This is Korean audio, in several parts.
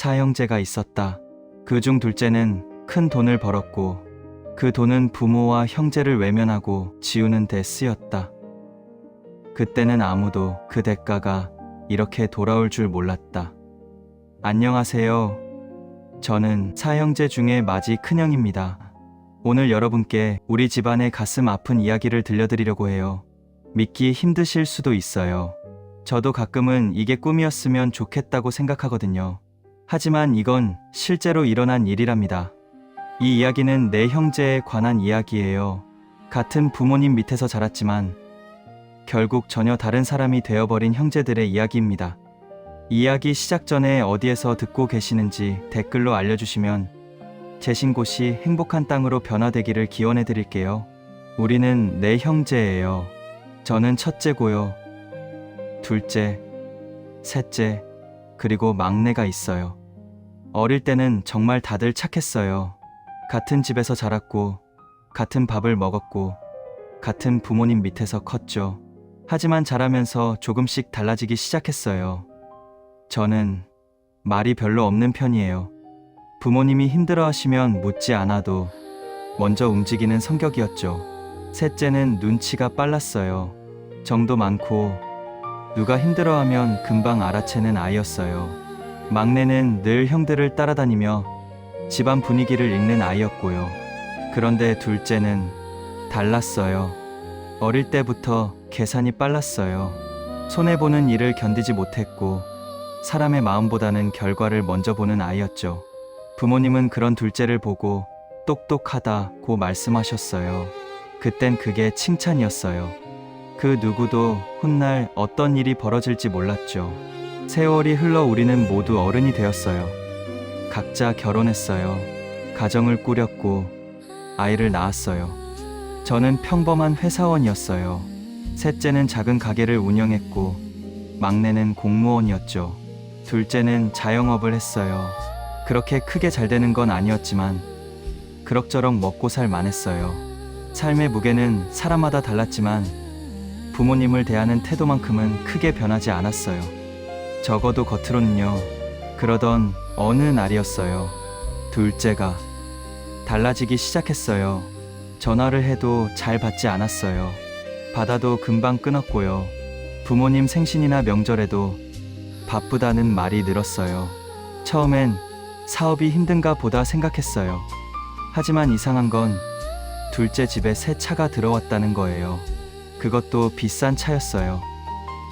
사형제가 있었다. 그중 둘째는 큰 돈을 벌었고 그 돈은 부모와 형제를 외면하고 지우는 데 쓰였다. 그때는 아무도 그 대가가 이렇게 돌아올 줄 몰랐다. 안녕하세요. 저는 사형제 중에 마지 큰형입니다. 오늘 여러분께 우리 집안의 가슴 아픈 이야기를 들려드리려고 해요. 믿기 힘드실 수도 있어요. 저도 가끔은 이게 꿈이었으면 좋겠다고 생각하거든요. 하지만 이건 실제로 일어난 일이랍니다. 이 이야기는 내 형제에 관한 이야기예요. 같은 부모님 밑에서 자랐지만 결국 전혀 다른 사람이 되어버린 형제들의 이야기입니다. 이야기 시작 전에 어디에서 듣고 계시는지 댓글로 알려주시면 계신 곳이 행복한 땅으로 변화되기를 기원해 드릴게요. 우리는 네 형제예요. 저는 첫째고요. 둘째, 셋째, 그리고 막내가 있어요. 어릴 때는 정말 다들 착했어요. 같은 집에서 자랐고, 같은 밥을 먹었고, 같은 부모님 밑에서 컸죠. 하지만 자라면서 조금씩 달라지기 시작했어요. 저는 말이 별로 없는 편이에요. 부모님이 힘들어하시면 묻지 않아도 먼저 움직이는 성격이었죠. 셋째는 눈치가 빨랐어요. 정도 많고 누가 힘들어하면 금방 알아채는 아이였어요. 막내는 늘 형들을 따라다니며 집안 분위기를 읽는 아이였고요. 그런데 둘째는 달랐어요. 어릴 때부터 계산이 빨랐어요. 손해보는 일을 견디지 못했고 사람의 마음보다는 결과를 먼저 보는 아이였죠. 부모님은 그런 둘째를 보고 똑똑하다고 말씀하셨어요. 그땐 그게 칭찬이었어요. 그 누구도 훗날 어떤 일이 벌어질지 몰랐죠. 세월이 흘러 우리는 모두 어른이 되었어요. 각자 결혼했어요. 가정을 꾸렸고 아이를 낳았어요. 저는 평범한 회사원이었어요. 셋째는 작은 가게를 운영했고 막내는 공무원이었죠. 둘째는 자영업을 했어요. 그렇게 크게 잘 되는 건 아니었지만 그럭저럭 먹고 살 만했어요. 삶의 무게는 사람마다 달랐지만 부모님을 대하는 태도만큼은 크게 변하지 않았어요. 적어도 겉으로는요. 그러던 어느 날이었어요. 둘째가 달라지기 시작했어요. 전화를 해도 잘 받지 않았어요. 받아도 금방 끊었고요. 부모님 생신이나 명절에도 바쁘다는 말이 늘었어요. 처음엔 사업이 힘든가 보다 생각했어요. 하지만 이상한 건 둘째 집에 새 차가 들어왔다는 거예요. 그것도 비싼 차였어요.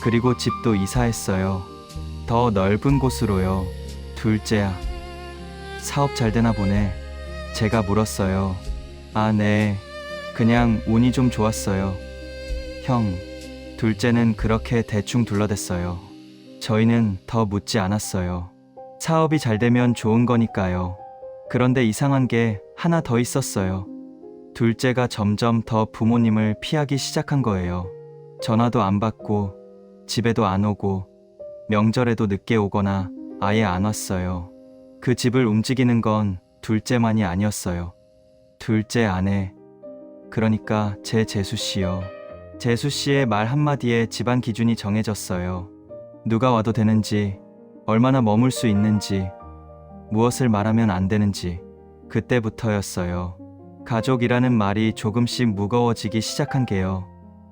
그리고 집도 이사했어요. 더 넓은 곳으로요. 둘째야, 사업 잘 되나 보네. 제가 물었어요. 아, 네. 그냥 운이 좀 좋았어요. 형, 둘째는 그렇게 대충 둘러댔어요. 저희는 더 묻지 않았어요. 사업이 잘 되면 좋은 거니까요. 그런데 이상한 게 하나 더 있었어요. 둘째가 점점 더 부모님을 피하기 시작한 거예요. 전화도 안 받고 집에도 안 오고 명절에도 늦게 오거나 아예 안 왔어요. 그 집을 움직이는 건 둘째만이 아니었어요. 둘째 아내, 그러니까 제 재수씨요. 재수씨의 말 한마디에 집안 기준이 정해졌어요. 누가 와도 되는지, 얼마나 머물 수 있는지, 무엇을 말하면 안 되는지. 그때부터였어요. 가족이라는 말이 조금씩 무거워지기 시작한 게요.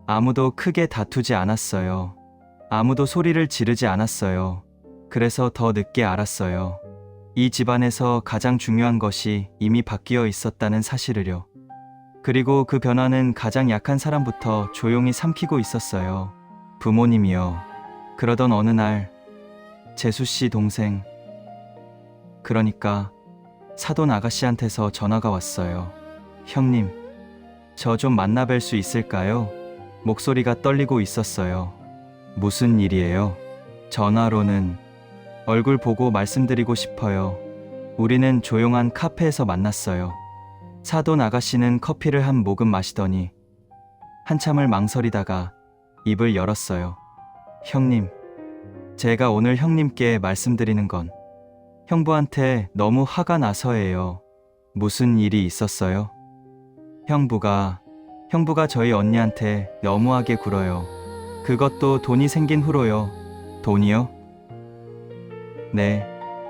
아무도 크게 다투지 않았어요. 아무도 소리를 지르지 않았어요. 그래서 더 늦게 알았어요. 이 집안에서 가장 중요한 것이 이미 바뀌어 있었다는 사실을요. 그리고 그 변화는 가장 약한 사람부터 조용히 삼키고 있었어요. 부모님이요. 그러던 어느 날 재수씨 동생, 그러니까 사돈 아가씨한테서 전화가 왔어요. 형님, 저 좀 만나 뵐 수 있을까요? 목소리가 떨리고 있었어요. 무슨 일이에요? 전화로는 얼굴 보고 말씀드리고 싶어요. 우리는 조용한 카페에서 만났어요. 사돈 아가씨는 커피를 한 모금 마시더니 한참을 망설이다가 입을 열었어요. 형님, 제가 오늘 형님께 말씀드리는 건 형부한테 너무 화가 나서예요. 무슨 일이 있었어요? 형부가 저희 언니한테 너무하게 굴어요. 그것도 돈이 생긴 후로요. 돈이요? 네,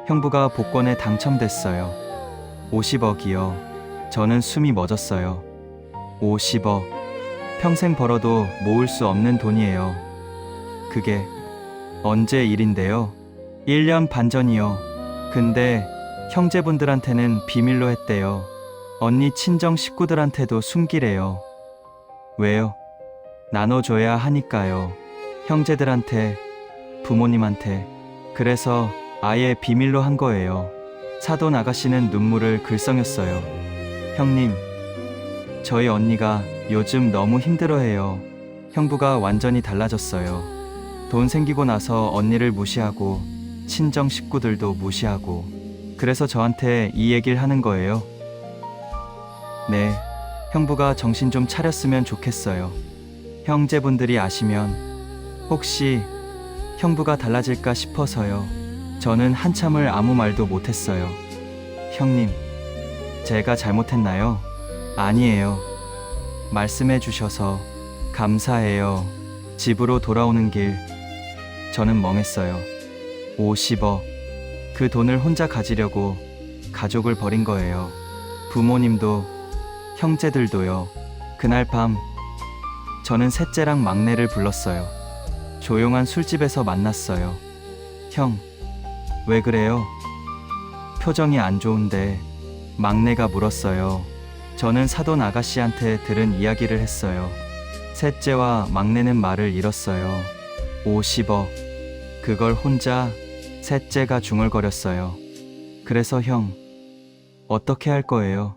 형부가 복권에 당첨됐어요. 50억이요. 저는 숨이 멎었어요. 50억. 평생 벌어도 모을 수 없는 돈이에요. 그게 언제 일인데요? 1년 반 전이요. 근데 형제분들한테는 비밀로 했대요. 언니 친정 식구들한테도 숨기래요. 왜요? 나눠줘야 하니까요. 형제들한테, 부모님한테. 그래서 아예 비밀로 한 거예요. 사돈 아가씨는 눈물을 글썽였어요. 형님, 저희 언니가 요즘 너무 힘들어해요. 형부가 완전히 달라졌어요. 돈 생기고 나서 언니를 무시하고 친정 식구들도 무시하고 그래서 저한테 이 얘기를 하는 거예요. 네, 형부가 정신 좀 차렸으면 좋겠어요. 형제분들이 아시면 혹시 형부가 달라질까 싶어서요. 저는 한참을 아무 말도 못했어요. 형님, 제가 잘못했나요? 아니에요. 말씀해 주셔서 감사해요. 집으로 돌아오는 길, 저는 멍했어요. 50억. 그 돈을 혼자 가지려고 가족을 버린 거예요. 부모님도, 형제들도요. 그날 밤, 저는 셋째랑 막내를 불렀어요. 조용한 술집에서 만났어요. 형, 왜 그래요? 표정이 안 좋은데 막내가 물었어요. 저는 사돈 아가씨한테 들은 이야기를 했어요. 셋째와 막내는 말을 잃었어요. 50억. 그걸 혼자 셋째가 중얼거렸어요. 그래서 형, 어떻게 할 거예요?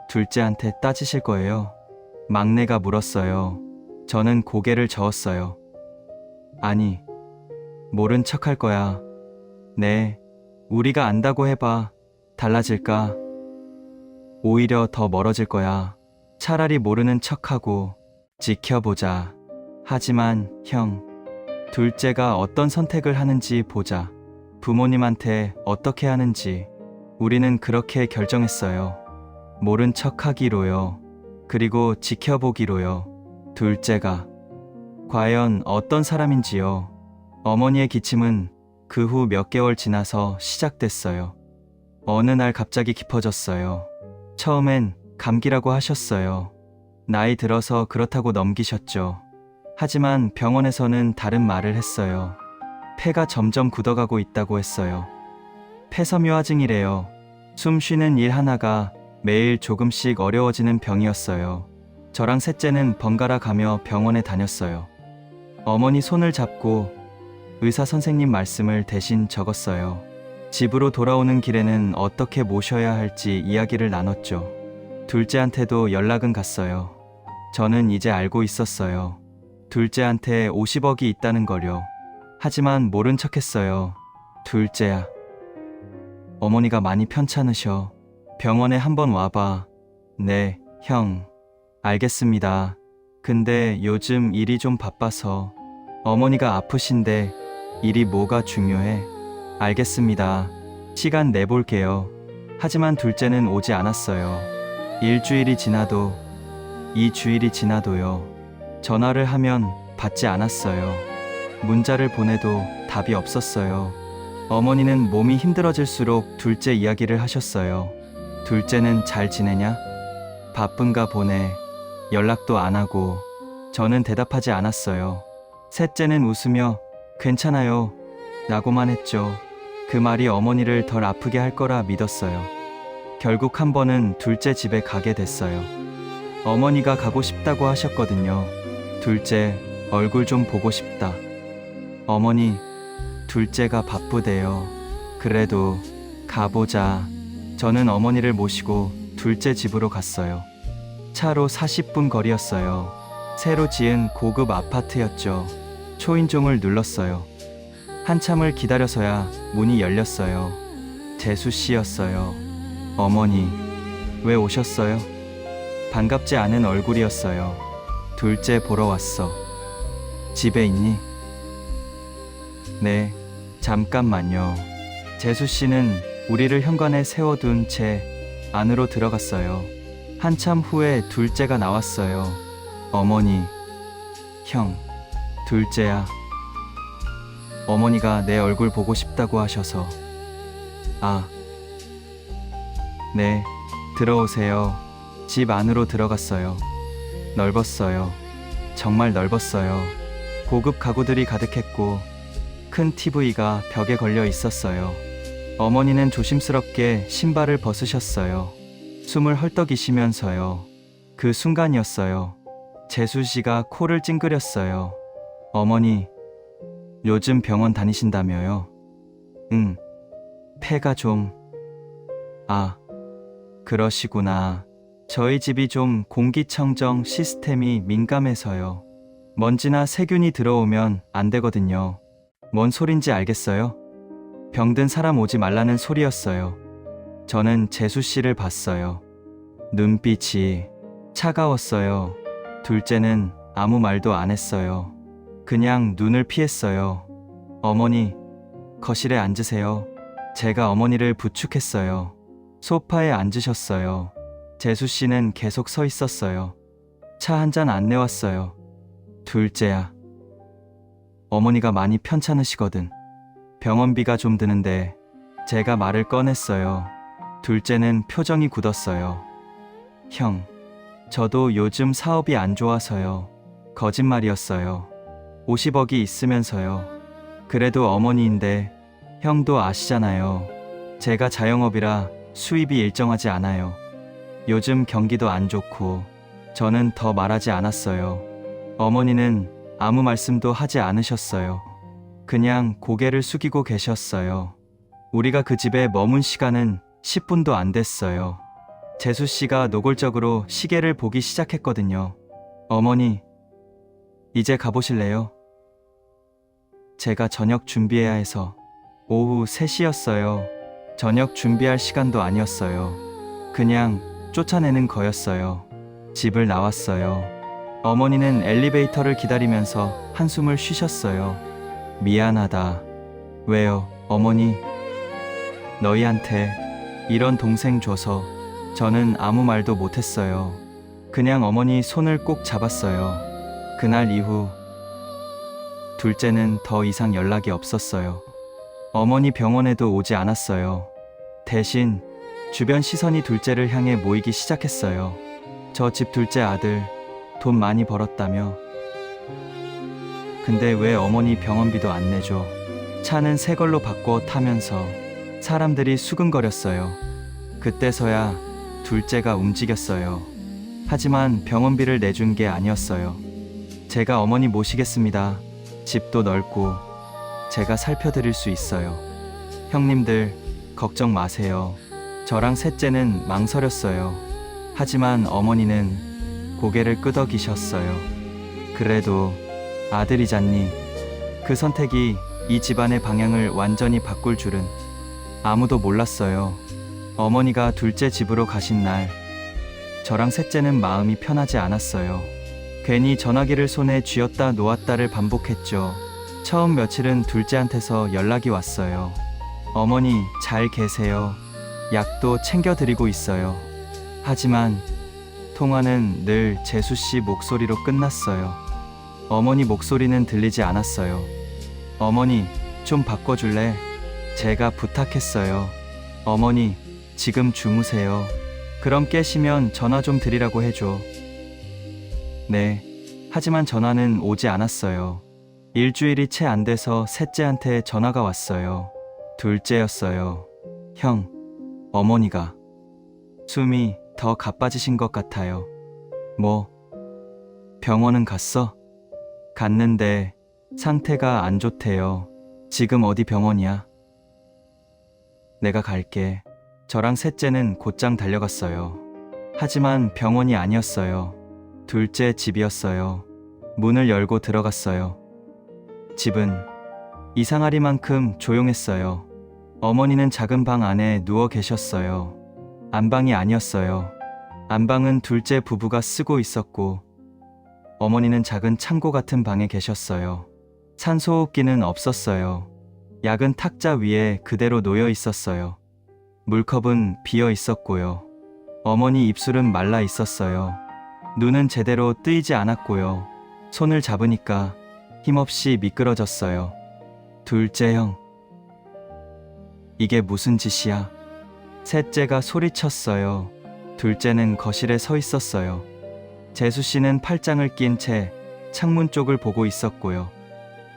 둘째한테 따지실 거예요? 막내가 물었어요. 저는 고개를 저었어요. 아니, 모른 척 할 거야. 네, 우리가 안다고 해봐. 달라질까? 오히려 더 멀어질 거야. 차라리 모르는 척하고 지켜보자. 하지만 형, 둘째가 어떤 선택을 하는지 보자. 부모님한테 어떻게 하는지. 우리는 그렇게 결정했어요. 모른 척하기로요. 그리고 지켜보기로요. 둘째가 과연 어떤 사람인지요. 어머니의 기침은 그 후 몇 개월 지나서 시작됐어요. 어느 날 갑자기 깊어졌어요. 처음엔 감기라고 하셨어요. 나이 들어서 그렇다고 넘기셨죠. 하지만 병원에서는 다른 말을 했어요. 폐가 점점 굳어가고 있다고 했어요. 폐섬유화증이래요. 숨 쉬는 일 하나가 매일 조금씩 어려워지는 병이었어요. 저랑 셋째는 번갈아 가며 병원에 다녔어요. 어머니 손을 잡고 의사 선생님 말씀을 대신 적었어요. 집으로 돌아오는 길에는 어떻게 모셔야 할지 이야기를 나눴죠. 둘째한테도 연락은 갔어요. 저는 이제 알고 있었어요. 둘째한테 50억이 있다는 걸요. 하지만 모른 척했어요. 둘째야, 어머니가 많이 편찮으셔. 병원에 한번 와봐. 네, 형. 알겠습니다. 근데 요즘 일이 좀 바빠서. 어머니가 아프신데 일이 뭐가 중요해? 알겠습니다. 시간 내볼게요. 하지만 둘째는 오지 않았어요. 일주일이 지나도 2주일이 지나도요. 전화를 하면 받지 않았어요. 문자를 보내도 답이 없었어요. 어머니는 몸이 힘들어질수록 둘째 이야기를 하셨어요. 둘째는 잘 지내냐? 바쁜가 보네. 연락도 안 하고. 저는 대답하지 않았어요. 셋째는 웃으며 괜찮아요 라고만 했죠. 그 말이 어머니를 덜 아프게 할 거라 믿었어요. 결국 한 번은 둘째 집에 가게 됐어요. 어머니가 가고 싶다고 하셨거든요. 둘째 얼굴 좀 보고 싶다. 어머니, 둘째가 바쁘대요. 그래도 가보자. 저는 어머니를 모시고 둘째 집으로 갔어요. 차로 40분 거리였어요. 새로 지은 고급 아파트였죠. 초인종을 눌렀어요. 한참을 기다려서야 문이 열렸어요. 재수 씨였어요. 어머니, 왜 오셨어요? 반갑지 않은 얼굴이었어요. 둘째 보러 왔어. 집에 있니? 네, 잠깐만요. 재수 씨는 우리를 현관에 세워둔 채 안으로 들어갔어요. 한참 후에 둘째가 나왔어요. 어머니, 형, 둘째야. 어머니가 내 얼굴 보고 싶다고 하셔서. 아, 네, 들어오세요. 집 안으로 들어갔어요. 넓었어요. 정말 넓었어요. 고급 가구들이 가득했고 큰 TV가 벽에 걸려 있었어요. 어머니는 조심스럽게 신발을 벗으셨어요. 숨을 헐떡이시면서요. 그 순간이었어요. 재수 씨가 코를 찡그렸어요. 어머니, 요즘 병원 다니신다며요? 응, 폐가 좀... 아, 그러시구나. 저희 집이 좀 공기청정 시스템이 민감해서요. 먼지나 세균이 들어오면 안 되거든요. 뭔 소린지 알겠어요? 병든 사람 오지 말라는 소리였어요. 저는 재수 씨를 봤어요. 눈빛이 차가웠어요. 둘째는 아무 말도 안 했어요. 그냥 눈을 피했어요. 어머니, 거실에 앉으세요. 제가 어머니를 부축했어요. 소파에 앉으셨어요. 재수 씨는 계속 서 있었어요. 차 한 잔 안 내왔어요. 둘째야. 어머니가 많이 편찮으시거든. 병원비가 좀 드는데 제가 말을 꺼냈어요. 둘째는 표정이 굳었어요. 형, 저도 요즘 사업이 안 좋아서요. 거짓말이었어요. 50억이 있으면서요. 그래도 어머니인데 형도 아시잖아요. 제가 자영업이라 수입이 일정하지 않아요. 요즘 경기도 안 좋고. 저는 더 말하지 않았어요. 어머니는 아무 말씀도 하지 않으셨어요. 그냥 고개를 숙이고 계셨어요. 우리가 그 집에 머문 시간은 10분도 안 됐어요. 재수 씨가 노골적으로 시계를 보기 시작했거든요. 어머니, 이제 가보실래요? 제가 저녁 준비해야 해서. 오후 3시였어요. 저녁 준비할 시간도 아니었어요. 그냥 쫓아내는 거였어요. 집을 나왔어요. 어머니는 엘리베이터를 기다리면서 한숨을 쉬셨어요. 미안하다. 왜요, 어머니? 너희한테 이런 동생 줘서. 저는 아무 말도 못했어요. 그냥 어머니 손을 꼭 잡았어요. 그날 이후 둘째는 더 이상 연락이 없었어요. 어머니 병원에도 오지 않았어요. 대신 주변 시선이 둘째를 향해 모이기 시작했어요. 저 집 둘째 아들 돈 많이 벌었다며. 근데 왜 어머니 병원비도 안 내줘? 차는 새 걸로 바꿔 타면서 사람들이 수근거렸어요. 그때서야 둘째가 움직였어요. 하지만 병원비를 내준 게 아니었어요. 제가 어머니 모시겠습니다. 집도 넓고 제가 살펴드릴 수 있어요. 형님들 걱정 마세요. 저랑 셋째는 망설였어요. 하지만 어머니는 고개를 끄덕이셨어요. 그래도 아들이잖니. 그 선택이 이 집안의 방향을 완전히 바꿀 줄은 아무도 몰랐어요. 어머니가 둘째 집으로 가신 날, 저랑 셋째는 마음이 편하지 않았어요. 괜히 전화기를 손에 쥐었다 놓았다를 반복했죠. 처음 며칠은 둘째한테서 연락이 왔어요. 어머니 잘 계세요. 약도 챙겨드리고 있어요. 하지만 통화는 늘 재수 씨 목소리로 끝났어요. 어머니 목소리는 들리지 않았어요. 어머니 좀 바꿔줄래? 제가 부탁했어요. 어머니 지금 주무세요. 그럼 깨시면 전화 좀 드리라고 해줘. 네. 하지만 전화는 오지 않았어요. 일주일이 채 안 돼서 셋째한테 전화가 왔어요. 둘째였어요. 형, 어머니가 숨이 더 가빠지신 것 같아요. 뭐? 병원은 갔어? 갔는데 상태가 안 좋대요. 지금 어디 병원이야? 내가 갈게. 저랑 셋째는 곧장 달려갔어요. 하지만 병원이 아니었어요. 둘째 집이었어요. 문을 열고 들어갔어요. 집은 이상하리만큼 조용했어요. 어머니는 작은 방 안에 누워 계셨어요. 안방이 아니었어요. 안방은 둘째 부부가 쓰고 있었고 어머니는 작은 창고 같은 방에 계셨어요. 산소호흡기는 없었어요. 약은 탁자 위에 그대로 놓여 있었어요. 물컵은 비어 있었고요. 어머니 입술은 말라 있었어요. 눈은 제대로 뜨이지 않았고요. 손을 잡으니까 힘없이 미끄러졌어요. 둘째 형, 이게 무슨 짓이야? 셋째가 소리쳤어요. 둘째는 거실에 서 있었어요. 재수 씨는 팔짱을 낀 채 창문 쪽을 보고 있었고요.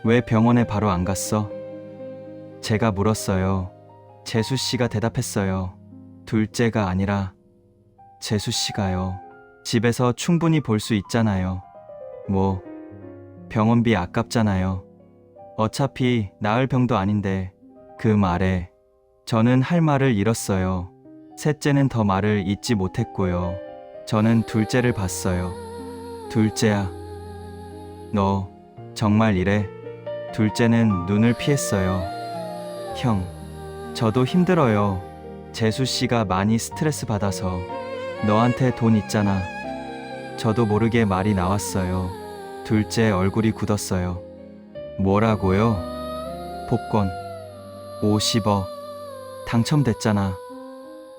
왜 병원에 바로 안 갔어? 제가 물었어요. 재수 씨가 대답했어요. 둘째가 아니라 재수 씨가요. 집에서 충분히 볼 수 있잖아요. 뭐, 병원비 아깝잖아요. 어차피 나을 병도 아닌데. 그 말에 저는 할 말을 잃었어요. 셋째는 더 말을 잇지 못했고요. 저는 둘째를 봤어요. 둘째야, 너 정말 이래? 둘째는 눈을 피했어요. 형, 저도 힘들어요. 재수 씨가 많이 스트레스 받아서. 너한테 돈 있잖아. 저도 모르게 말이 나왔어요. 둘째 얼굴이 굳었어요. 뭐라고요? 복권 50억 당첨됐잖아.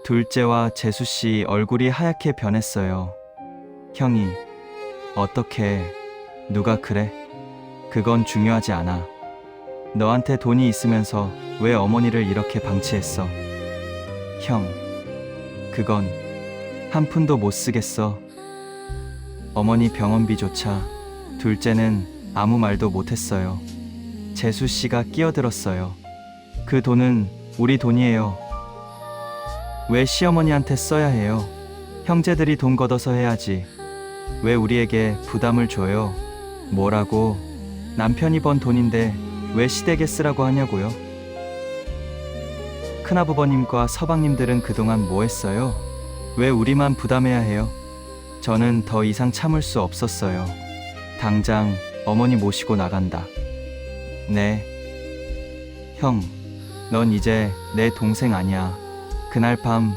둘째와 재수 씨 얼굴이 하얗게 변했어요. 형이 어떻게 누가 그래? 그건 중요하지 않아. 너한테 돈이 있으면서 왜 어머니를 이렇게 방치했어? 형, 그건 한 푼도 못 쓰겠어. 어머니 병원비조차. 둘째는 아무 말도 못했어요. 재수 씨가 끼어들었어요. 그 돈은 우리 돈이에요. 왜 시어머니한테 써야 해요? 형제들이 돈 걷어서 해야지. 왜 우리에게 부담을 줘요? 뭐라고? 남편이 번 돈인데 왜 시댁에 쓰라고 하냐고요? 큰아버님과 서방님들은 그동안 뭐 했어요? 왜 우리만 부담해야 해요? 저는 더 이상 참을 수 없었어요. 당장 어머니 모시고 나간다. 네. 형, 넌 이제 내 동생 아니야. 그날 밤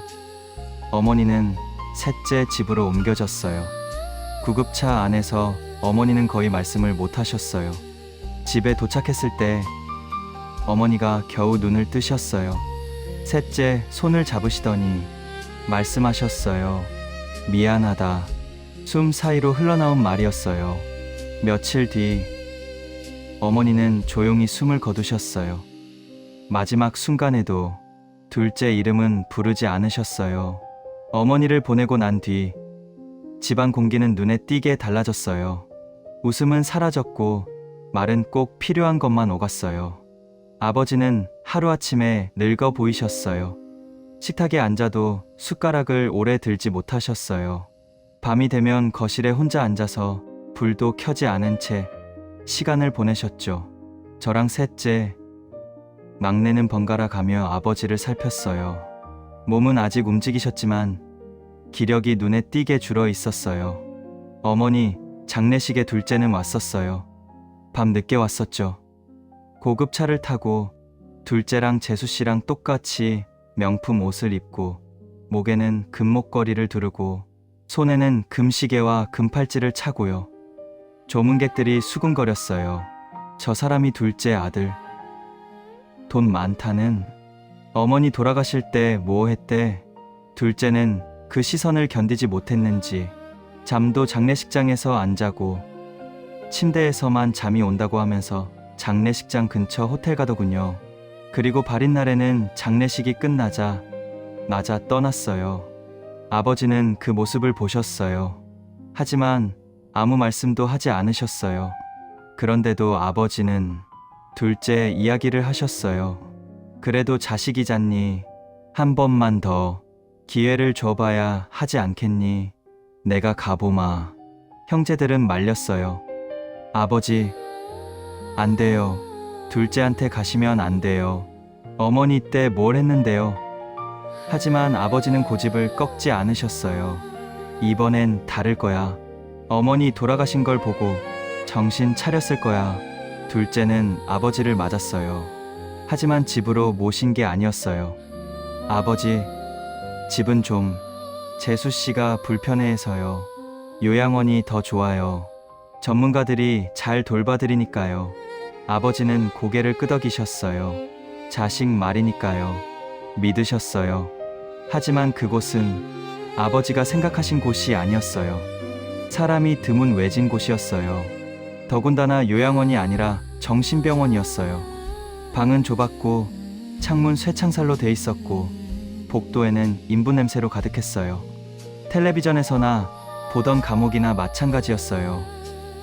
어머니는 셋째 집으로 옮겨졌어요. 구급차 안에서 어머니는 거의 말씀을 못 하셨어요. 집에 도착했을 때 어머니가 겨우 눈을 뜨셨어요. 셋째 손을 잡으시더니 말씀하셨어요. 미안하다. 숨 사이로 흘러나온 말이었어요. 며칠 뒤 어머니는 조용히 숨을 거두셨어요. 마지막 순간에도 둘째 이름은 부르지 않으셨어요. 어머니를 보내고 난 뒤 집안 공기는 눈에 띄게 달라졌어요. 웃음은 사라졌고 말은 꼭 필요한 것만 오갔어요. 아버지는 하루아침에 늙어 보이셨어요. 식탁에 앉아도 숟가락을 오래 들지 못하셨어요. 밤이 되면 거실에 혼자 앉아서 불도 켜지 않은 채 시간을 보내셨죠. 저랑 셋째, 막내는 번갈아 가며 아버지를 살폈어요. 몸은 아직 움직이셨지만 기력이 눈에 띄게 줄어 있었어요. 어머니, 장례식에 둘째는 왔었어요. 밤 늦게 왔었죠. 고급 차를 타고 둘째랑 재수 씨랑 똑같이 명품 옷을 입고 목에는 금목걸이를 두르고 손에는 금시계와 금팔찌를 차고요. 조문객들이 수군거렸어요. 저 사람이 둘째 아들. 돈 많다는. 어머니 돌아가실 때 뭐 했대? 둘째는 그 시선을 견디지 못했는지 잠도 장례식장에서 안 자고 침대에서만 잠이 온다고 하면서 장례식장 근처 호텔 가더군요. 그리고 발인 날에는 장례식이 끝나자 떠났어요. 아버지는 그 모습을 보셨어요. 하지만 아무 말씀도 하지 않으셨어요. 그런데도 아버지는 둘째 이야기를 하셨어요. 그래도 자식이잖니. 한 번만 더 기회를 줘봐야 하지 않겠니? 내가 가보마. 형제들은 말렸어요. 아버지, 안 돼요. 둘째한테 가시면 안 돼요. 어머니 때 뭘 했는데요. 하지만 아버지는 고집을 꺾지 않으셨어요. 이번엔 다를 거야. 어머니 돌아가신 걸 보고 정신 차렸을 거야. 둘째는 아버지를 맞았어요. 하지만 집으로 모신 게 아니었어요. 아버지, 집은 좀 재수 씨가 불편해해서요. 요양원이 더 좋아요. 전문가들이 잘 돌봐드리니까요. 아버지는 고개를 끄덕이셨어요. 자식 말이니까요. 믿으셨어요. 하지만 그곳은 아버지가 생각하신 곳이 아니었어요. 사람이 드문 외진 곳이었어요. 더군다나 요양원이 아니라 정신병원이었어요. 방은 좁았고 창문 쇠창살로 돼 있었고 복도에는 인부 냄새로 가득했어요. 텔레비전에서나 보던 감옥이나 마찬가지였어요.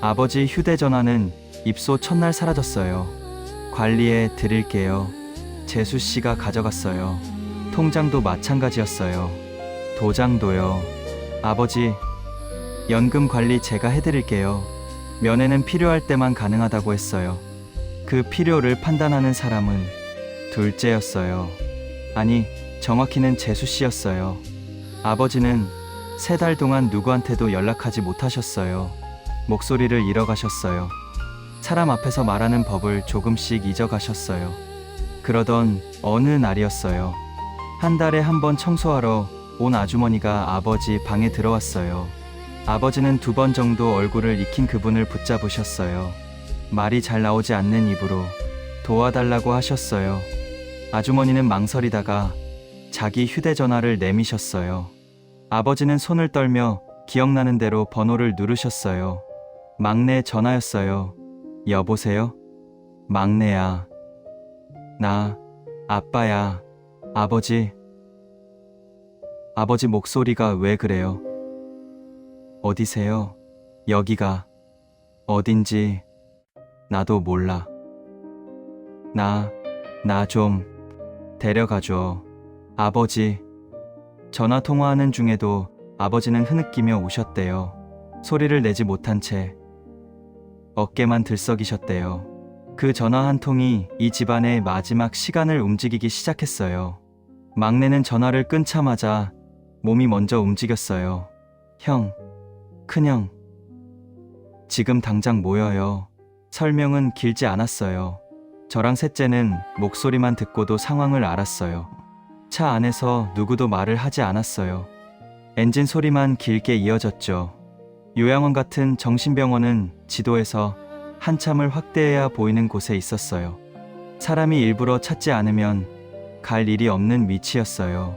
아버지 휴대전화는 입소 첫날 사라졌어요. 관리해 드릴게요. 재수 씨가 가져갔어요. 통장도 마찬가지였어요. 도장도요. 아버지, 연금 관리 제가 해드릴게요. 면회는 필요할 때만 가능하다고 했어요. 그 필요를 판단하는 사람은 둘째였어요. 아니, 정확히는 재수 씨였어요. 아버지는 3달 동안 누구한테도 연락하지 못하셨어요. 목소리를 잃어가셨어요. 사람 앞에서 말하는 법을 조금씩 잊어가셨어요. 그러던 어느 날이었어요. 한 달에 한 번 청소하러 온 아주머니가 아버지 방에 들어왔어요. 아버지는 2번 정도 얼굴을 익힌 그분을 붙잡으셨어요. 말이 잘 나오지 않는 입으로 도와달라고 하셨어요. 아주머니는 망설이다가 자기 휴대전화를 내미셨어요. 아버지는 손을 떨며 기억나는 대로 번호를 누르셨어요. 막내 전화였어요. 여보세요? 막내야. 나 아빠야. 아버지. 아버지 목소리가 왜 그래요? 어디세요? 여기가 어딘지 나도 몰라. 나 좀 데려가줘. 아버지. 전화 통화하는 중에도 아버지는 흐느끼며 우셨대요. 소리를 내지 못한 채 어깨만 들썩이셨대요. 그 전화 한 통이 이 집안의 마지막 시간을 움직이기 시작했어요. 막내는 전화를 끊자마자 몸이 먼저 움직였어요. 형, 큰형, 지금 당장 모여요. 설명은 길지 않았어요. 저랑 셋째는 목소리만 듣고도 상황을 알았어요. 차 안에서 누구도 말을 하지 않았어요. 엔진 소리만 길게 이어졌죠. 요양원 같은 정신병원은 지도에서 한참을 확대해야 보이는 곳에 있었어요. 사람이 일부러 찾지 않으면 갈 일이 없는 위치였어요.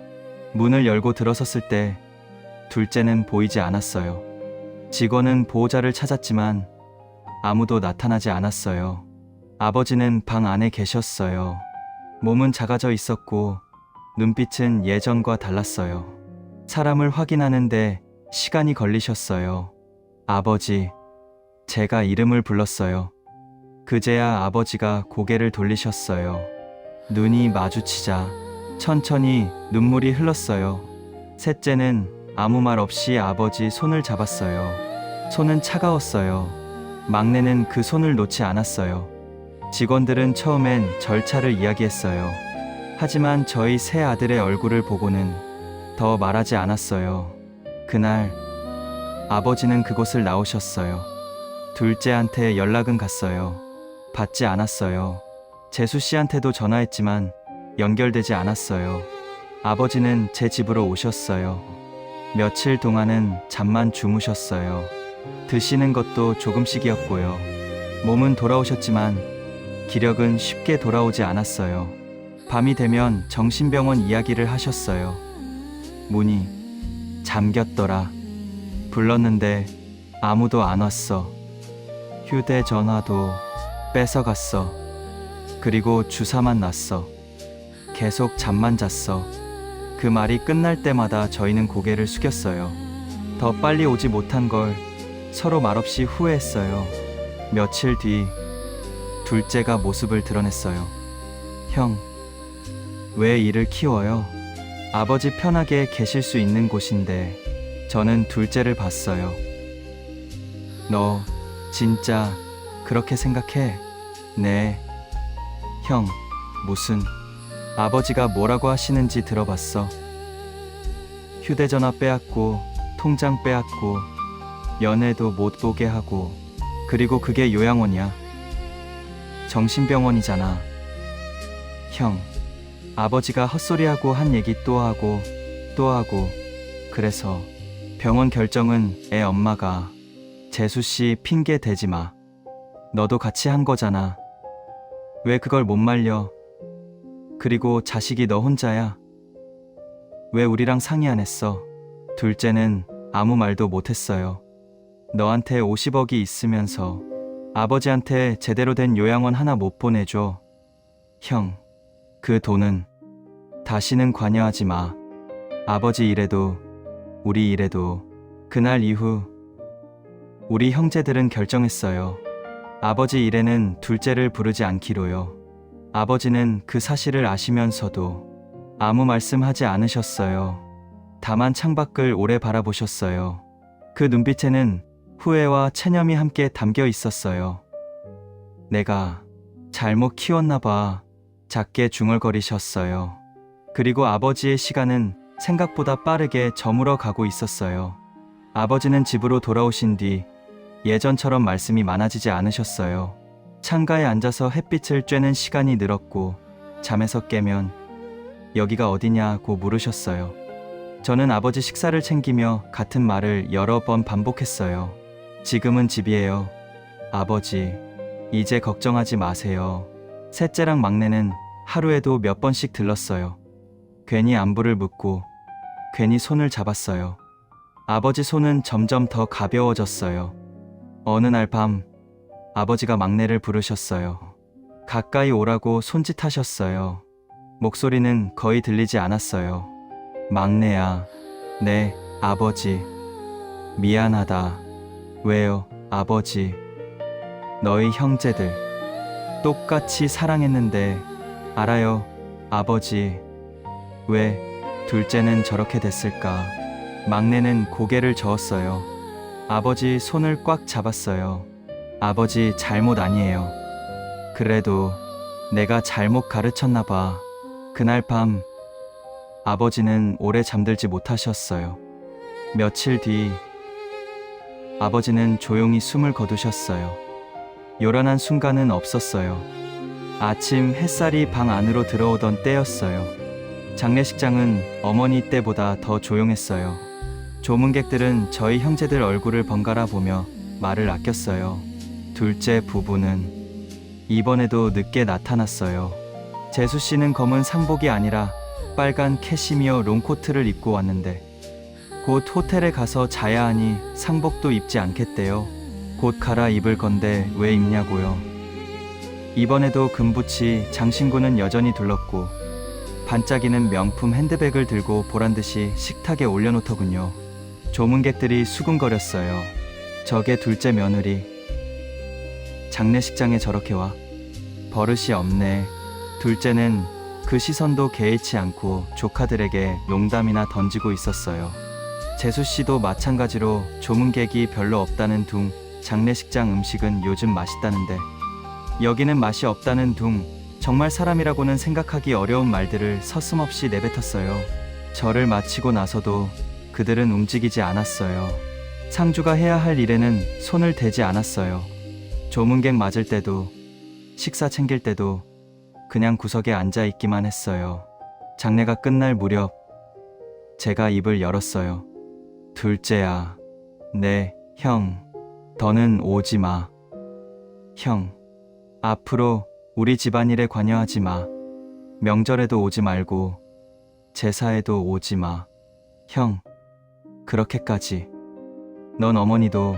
문을 열고 들어섰을 때 둘째는 보이지 않았어요. 직원은 보호자를 찾았지만 아무도 나타나지 않았어요. 아버지는 방 안에 계셨어요. 몸은 작아져 있었고 눈빛은 예전과 달랐어요. 사람을 확인하는데 시간이 걸리셨어요. 아버지, 제가 이름을 불렀어요. 그제야 아버지가 고개를 돌리셨어요. 눈이 마주치자 천천히 눈물이 흘렀어요. 셋째는 아무 말 없이 아버지 손을 잡았어요. 손은 차가웠어요. 막내는 그 손을 놓지 않았어요. 직원들은 처음엔 절차를 이야기했어요. 하지만 저희 세 아들의 얼굴을 보고는 더 말하지 않았어요. 그날 아버지는 그곳을 나오셨어요. 둘째한테 연락은 갔어요. 받지 않았어요. 재수 씨한테도 전화했지만 연결되지 않았어요. 아버지는 제 집으로 오셨어요. 며칠 동안은 잠만 주무셨어요. 드시는 것도 조금씩이었고요. 몸은 돌아오셨지만 기력은 쉽게 돌아오지 않았어요. 밤이 되면 정신병원 이야기를 하셨어요. 문이 잠겼더라. 불렀는데 아무도 안 왔어. 휴대전화도 뺏어갔어. 그리고 주사만 놨어. 계속 잠만 잤어. 그 말이 끝날 때마다 저희는 고개를 숙였어요. 더 빨리 오지 못한 걸 서로 말없이 후회했어요. 며칠 뒤 둘째가 모습을 드러냈어요. 형, 왜 이를 키워요? 아버지 편하게 계실 수 있는 곳인데. 저는 둘째를 봤어요. 너 진짜 그렇게 생각해? 네. 형, 무슨 아버지가 뭐라고 하시는지 들어봤어. 휴대전화 빼앗고 통장 빼앗고 연애도 못 보게 하고, 그리고 그게 요양원이야. 정신병원이잖아. 형, 아버지가 헛소리하고 한 얘기 또 하고 또 하고. 그래서 병원 결정은 애 엄마가. 재수씨 핑계 대지 마. 너도 같이 한 거잖아. 왜 그걸 못 말려? 그리고 자식이 너 혼자야. 왜 우리랑 상의 안 했어? 둘째는 아무 말도 못했어요. 너한테 50억이 있으면서 아버지한테 제대로 된 요양원 하나 못 보내줘. 형, 그 돈은 다시는 관여하지 마. 아버지 일에도 우리 일에도. 그날 이후 우리 형제들은 결정했어요. 아버지 일에는 둘째를 부르지 않기로요. 아버지는 그 사실을 아시면서도 아무 말씀하지 않으셨어요. 다만 창밖을 오래 바라보셨어요. 그 눈빛에는 후회와 체념이 함께 담겨 있었어요. 내가 잘못 키웠나 봐. 작게 중얼거리셨어요. 그리고 아버지의 시간은 생각보다 빠르게 저물어 가고 있었어요. 아버지는 집으로 돌아오신 뒤 예전처럼 말씀이 많아지지 않으셨어요. 창가에 앉아서 햇빛을 쬐는 시간이 늘었고 잠에서 깨면 여기가 어디냐고 물으셨어요. 저는 아버지 식사를 챙기며 같은 말을 여러 번 반복했어요. 지금은 집이에요. 아버지, 이제 걱정하지 마세요. 셋째랑 막내는 하루에도 몇 번씩 들렀어요. 괜히 안부를 묻고 괜히 손을 잡았어요. 아버지 손은 점점 더 가벼워졌어요. 어느 날 밤 아버지가 막내를 부르셨어요. 가까이 오라고 손짓하셨어요. 목소리는 거의 들리지 않았어요. 막내야. 네, 아버지. 미안하다. 왜요, 아버지? 너희 형제들 똑같이 사랑했는데. 알아요, 아버지. 왜 둘째는 저렇게 됐을까? 막내는 고개를 저었어요. 아버지 손을 꽉 잡았어요. 아버지 잘못 아니에요. 그래도 내가 잘못 가르쳤나 봐. 그날 밤 아버지는 오래 잠들지 못하셨어요. 며칠 뒤 아버지는 조용히 숨을 거두셨어요. 요란한 순간은 없었어요. 아침 햇살이 방 안으로 들어오던 때였어요. 장례식장은 어머니 때보다 더 조용했어요. 조문객들은 저희 형제들 얼굴을 번갈아 보며 말을 아꼈어요. 둘째 부부는 이번에도 늦게 나타났어요. 재수 씨는 검은 상복이 아니라 빨간 캐시미어 롱코트를 입고 왔는데 곧 호텔에 가서 자야 하니 상복도 입지 않겠대요. 곧 갈아입을 건데 왜 입냐고요. 이번에도 금붙이 장신구는 여전히 둘렀고 반짝이는 명품 핸드백을 들고 보란듯이 식탁에 올려놓더군요. 조문객들이 수군거렸어요. 저게 둘째 며느리. 장례식장에 저렇게 와. 버릇이 없네. 둘째는 그 시선도 개의치 않고 조카들에게 농담이나 던지고 있었어요. 재수씨도 마찬가지로 조문객이 별로 없다는 둥. 장례식장 음식은 요즘 맛있다는데 여기는 맛이 없다는 둥. 정말 사람이라고는 생각하기 어려운 말들을 서슴없이 내뱉었어요. 절을 마치고 나서도 그들은 움직이지 않았어요. 상주가 해야 할 일에는 손을 대지 않았어요. 조문객 맞을 때도 식사 챙길 때도 그냥 구석에 앉아 있기만 했어요. 장례가 끝날 무렵 제가 입을 열었어요. 둘째야. 네, 형. 더는 오지 마. 형. 앞으로 우리 집안일에 관여하지 마. 명절에도 오지 말고 제사에도 오지 마. 형, 그렇게까지. 넌 어머니도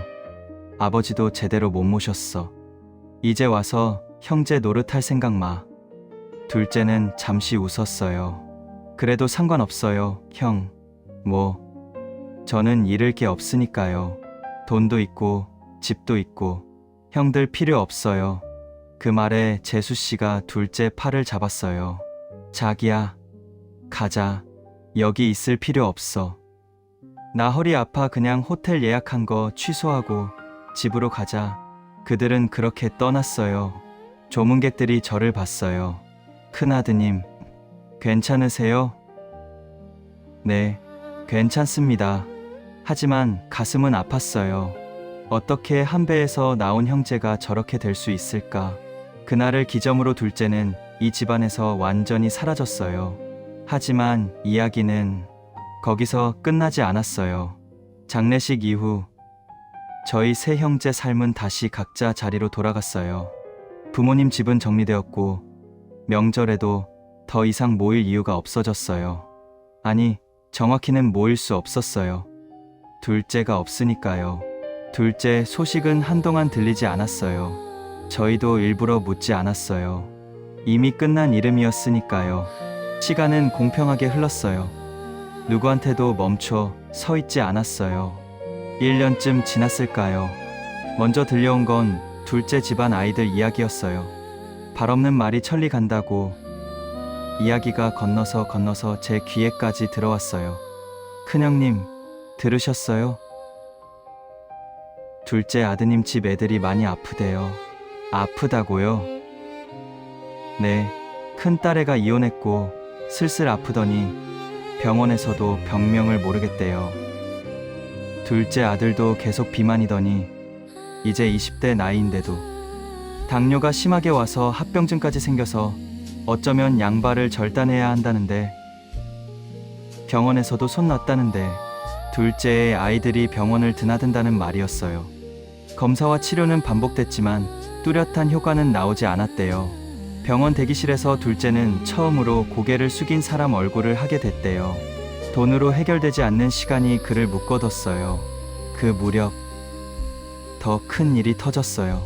아버지도 제대로 못 모셨어. 이제 와서 형제 노릇할 생각 마. 둘째는 잠시 웃었어요. 그래도 상관없어요, 형. 저는 잃을 게 없으니까요. 돈도 있고 집도 있고 형들 필요 없어요. 그 말에 재수씨가 둘째 팔을 잡았어요. 자기야, 가자. 여기 있을 필요 없어. 나 허리 아파. 그냥 호텔 예약한 거 취소하고 집으로 가자. 그들은 그렇게 떠났어요. 조문객들이 저를 봤어요. 큰아드님, 괜찮으세요? 네, 괜찮습니다. 하지만 가슴은 아팠어요. 어떻게 한 배에서 나온 형제가 저렇게 될 수 있을까? 그날을 기점으로 둘째는 이 집안에서 완전히 사라졌어요. 하지만 이야기는 거기서 끝나지 않았어요. 장례식 이후 저희 세 형제 삶은 다시 각자 자리로 돌아갔어요. 부모님 집은 정리되었고 명절에도 더 이상 모일 이유가 없어졌어요. 아니, 정확히는 모일 수 없었어요. 둘째가 없으니까요. 둘째 소식은 한동안 들리지 않았어요. 저희도 일부러 묻지 않았어요. 이미 끝난 이름이었으니까요. 시간은 공평하게 흘렀어요. 누구한테도 멈춰 서 있지 않았어요. 1년쯤 지났을까요? 먼저 들려온 건 둘째 집안 아이들 이야기였어요. 발 없는 말이 천리 간다고 이야기가 건너서 제 귀에까지 들어왔어요. 큰형님, 들으셨어요? 둘째 아드님 집 애들이 많이 아프대요. 아프다고요? 네, 큰딸애가 이혼했고 슬슬 아프더니 병원에서도 병명을 모르겠대요. 둘째 아들도 계속 비만이더니 이제 20대 나이인데도 당뇨가 심하게 와서 합병증까지 생겨서 어쩌면 양발을 절단해야 한다는데 병원에서도 손 놨다는데 둘째의 아이들이 병원을 드나든다는 말이었어요. 검사와 치료는 반복됐지만 뚜렷한 효과는 나오지 않았대요. 병원 대기실에서 둘째는 처음으로 고개를 숙인 사람 얼굴을 하게 됐대요. 돈으로 해결되지 않는 시간이 그를 묶어뒀어요. 그 무렵 더 큰 일이 터졌어요.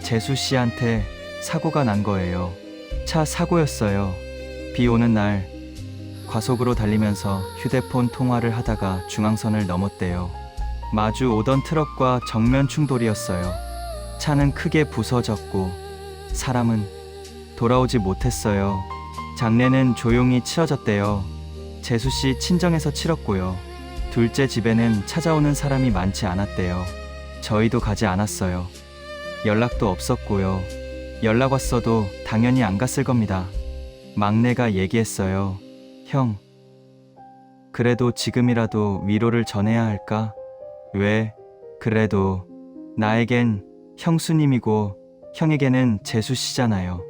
재수 씨한테 사고가 난 거예요. 차 사고였어요. 비 오는 날 과속으로 달리면서 휴대폰 통화를 하다가 중앙선을 넘었대요. 마주 오던 트럭과 정면 충돌이었어요. 차는 크게 부서졌고 사람은 돌아오지 못했어요. 장례는 조용히 치러졌대요. 재수 씨 친정에서 치렀고요. 둘째 집에는 찾아오는 사람이 많지 않았대요. 저희도 가지 않았어요. 연락도 없었고요. 연락 왔어도 당연히 안 갔을 겁니다. 막내가 얘기했어요. 형, 그래도 지금이라도 위로를 전해야 할까? 왜? 그래도 나에겐 형수님이고 형에게는 재수씨잖아요.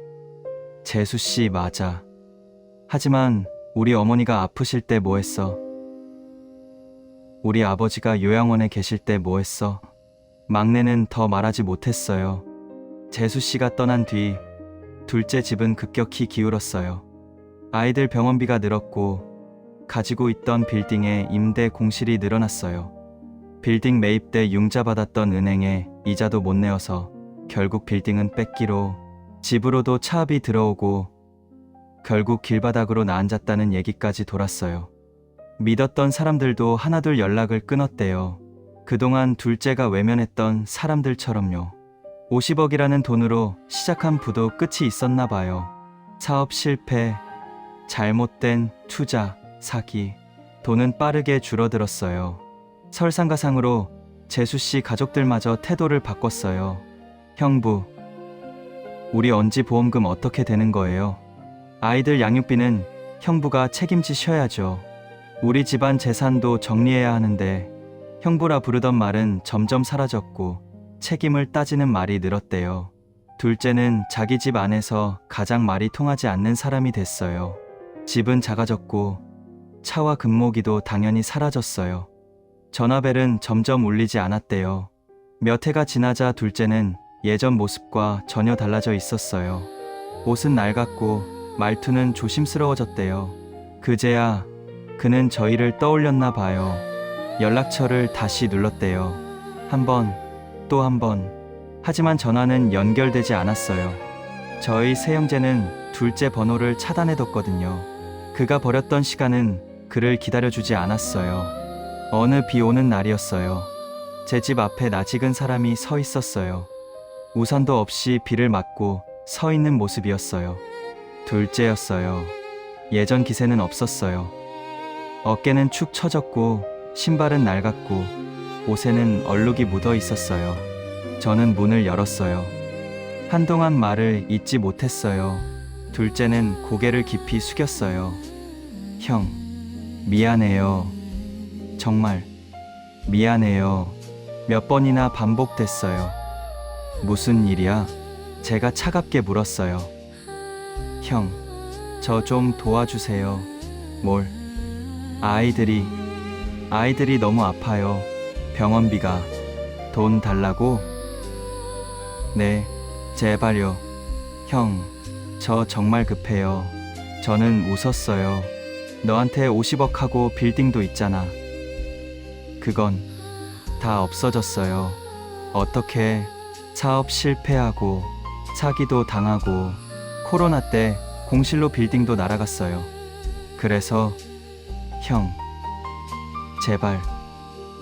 재수씨 맞아. 하지만 우리 어머니가 아프실 때 뭐 했어? 우리 아버지가 요양원에 계실 때 뭐 했어? 막내는 더 말하지 못했어요. 재수씨가 떠난 뒤 둘째 집은 급격히 기울었어요. 아이들 병원비가 늘었고 가지고 있던 빌딩에 임대 공실이 늘어났어요. 빌딩 매입 때 융자 받았던 은행에 이자도 못 내어서 결국 빌딩은 뺏기로 집으로도 차압이 들어오고 결국 길바닥으로 나앉았다는 얘기까지 돌았어요. 믿었던 사람들도 하나둘 연락을 끊었대요. 그동안 둘째가 외면했던 사람들처럼요. 50억이라는 돈으로 시작한 부도 끝이 있었나 봐요. 사업 실패, 잘못된 투자, 사기, 돈은 빠르게 줄어들었어요. 설상가상으로 재수씨 가족들마저 태도를 바꿨어요. 형부, 우리 언지 보험금 어떻게 되는 거예요? 아이들 양육비는 형부가 책임지셔야죠. 우리 집안 재산도 정리해야 하는데 형부라 부르던 말은 점점 사라졌고 책임을 따지는 말이 늘었대요. 둘째는 자기 집 안에서 가장 말이 통하지 않는 사람이 됐어요. 집은 작아졌고 차와 금모기도 당연히 사라졌어요. 전화벨은 점점 울리지 않았대요. 몇 해가 지나자 둘째는 예전 모습과 전혀 달라져 있었어요. 옷은 낡았고 말투는 조심스러워졌대요. 그제야 그는 저희를 떠올렸나 봐요. 연락처를 다시 눌렀대요. 한 번, 또 한 번. 하지만 전화는 연결되지 않았어요. 저희 새형제는 둘째 번호를 차단해뒀거든요. 그가 버렸던 시간은 그를 기다려주지 않았어요. 어느 비 오는 날이었어요. 제 집 앞에 낯익은 사람이 서 있었어요. 우산도 없이 비를 맞고 서 있는 모습이었어요. 둘째였어요. 예전 기세는 없었어요. 어깨는 축 처졌고 신발은 낡았고 옷에는 얼룩이 묻어 있었어요. 저는 문을 열었어요. 한동안 말을 잇지 못했어요. 둘째는 고개를 깊이 숙였어요. 형, 미안해요. 정말 미안해요. 몇 번이나 반복됐어요. 무슨 일이야? 제가 차갑게 물었어요. 형, 저 좀 도와주세요. 뭘? 아이들이 너무 아파요. 병원비가. 돈 달라고? 네, 제발요. 형, 저 정말 급해요. 저는 웃었어요. 너한테 50억 하고 빌딩도 있잖아. 그건 다 없어졌어요. 어떻게 사업 실패하고 사기도 당하고 코로나 때 공실로 빌딩도 날아갔어요. 그래서 형, 제발.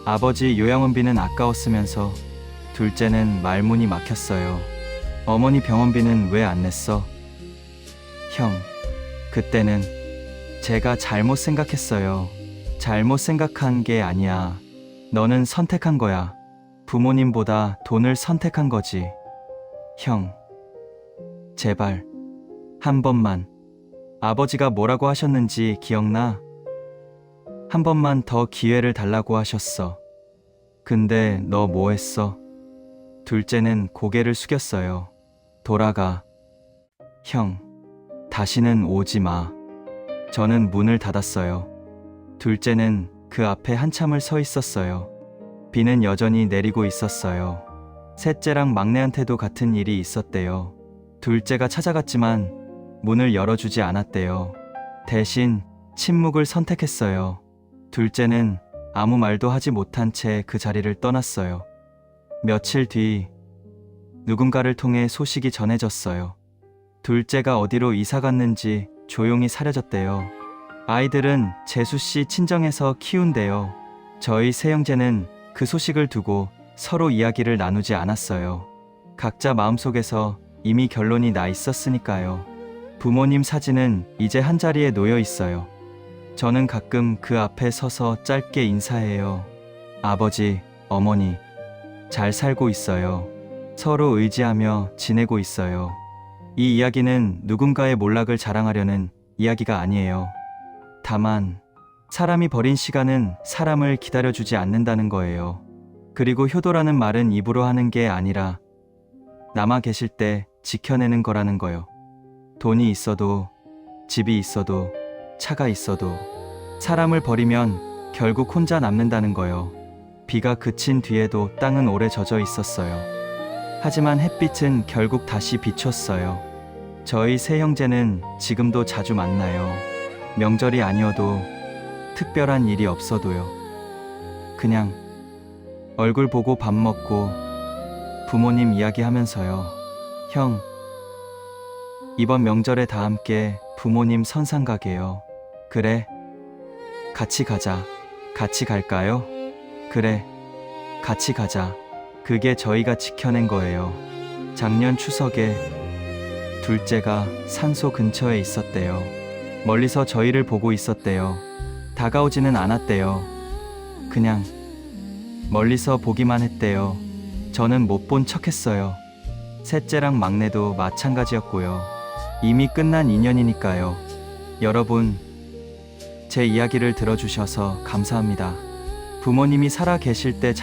아버지 요양원비는 아까웠으면서 둘째는 말문이 막혔어요. 어머니 병원비는 왜 안 냈어? 형, 그때는 제가 잘못 생각했어요. 잘못 생각한 게 아니야. 너는 선택한 거야. 부모님보다 돈을 선택한 거지. 형, 제발 한 번만. 아버지가 뭐라고 하셨는지 기억나? 한 번만 더 기회를 달라고 하셨어. 근데 너 뭐 했어? 둘째는 고개를 숙였어요. 돌아가. 형, 다시는 오지 마. 저는 문을 닫았어요. 둘째는 그 앞에 한참을 서 있었어요. 비는 여전히 내리고 있었어요. 셋째랑 막내한테도 같은 일이 있었대요. 둘째가 찾아갔지만 문을 열어주지 않았대요. 대신 침묵을 선택했어요. 둘째는 아무 말도 하지 못한 채 그 자리를 떠났어요. 며칠 뒤 누군가를 통해 소식이 전해졌어요. 둘째가 어디로 이사 갔는지 조용히 사려졌대요. 아이들은 재수씨 친정에서 키운대요. 저희 세 형제는 그 소식을 두고 서로 이야기를 나누지 않았어요. 각자 마음속에서 이미 결론이 나 있었으니까요. 부모님 사진은 이제 한자리에 놓여 있어요. 저는 가끔 그 앞에 서서 짧게 인사해요. 아버지, 어머니, 잘 살고 있어요. 서로 의지하며 지내고 있어요. 이 이야기는 누군가의 몰락을 자랑하려는 이야기가 아니에요. 다만 사람이 버린 시간은 사람을 기다려주지 않는다는 거예요. 그리고 효도라는 말은 입으로 하는 게 아니라 남아 계실 때 지켜내는 거라는 거요. 돈이 있어도, 집이 있어도, 차가 있어도 사람을 버리면 결국 혼자 남는다는 거요. 비가 그친 뒤에도 땅은 오래 젖어 있었어요. 하지만 햇빛은 결국 다시 비쳤어요. 저희 세 형제는 지금도 자주 만나요. 명절이 아니어도, 특별한 일이 없어도요. 그냥 얼굴 보고 밥 먹고 부모님 이야기하면서요. 형, 이번 명절에 다 함께 부모님 선상 가게요. 그래, 같이 가자. 같이 갈까요? 그래, 같이 가자. 그게 저희가 지켜낸 거예요. 작년 추석에 둘째가 산소 근처에 있었대요. 멀리서 저희를 보고 있었대요. 다가오지는 않았대요. 그냥 멀리서 보기만 했대요. 저는 못 본 척했어요. 셋째랑 막내도 마찬가지였고요. 이미 끝난 인연이니까요. 여러분, 제 이야기를 들어주셔서 감사합니다. 부모님이 살아 계실 때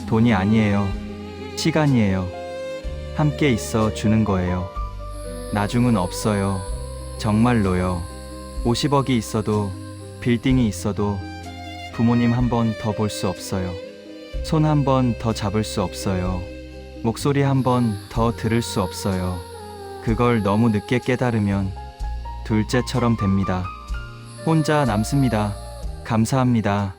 돈이 아니에요. 시간이에요. 함께 있어 주는 거예요. 나중은 없어요. 정말로요. 50억이 있어도, 빌딩이 있어도 부모님 한 번 더 볼 수 없어요. 손 한 번 더 잡을 수 없어요. 목소리 한 번 더 들을 수 없어요. 그걸 너무 늦게 깨달으면 둘째처럼 됩니다. 혼자 남습니다. 감사합니다.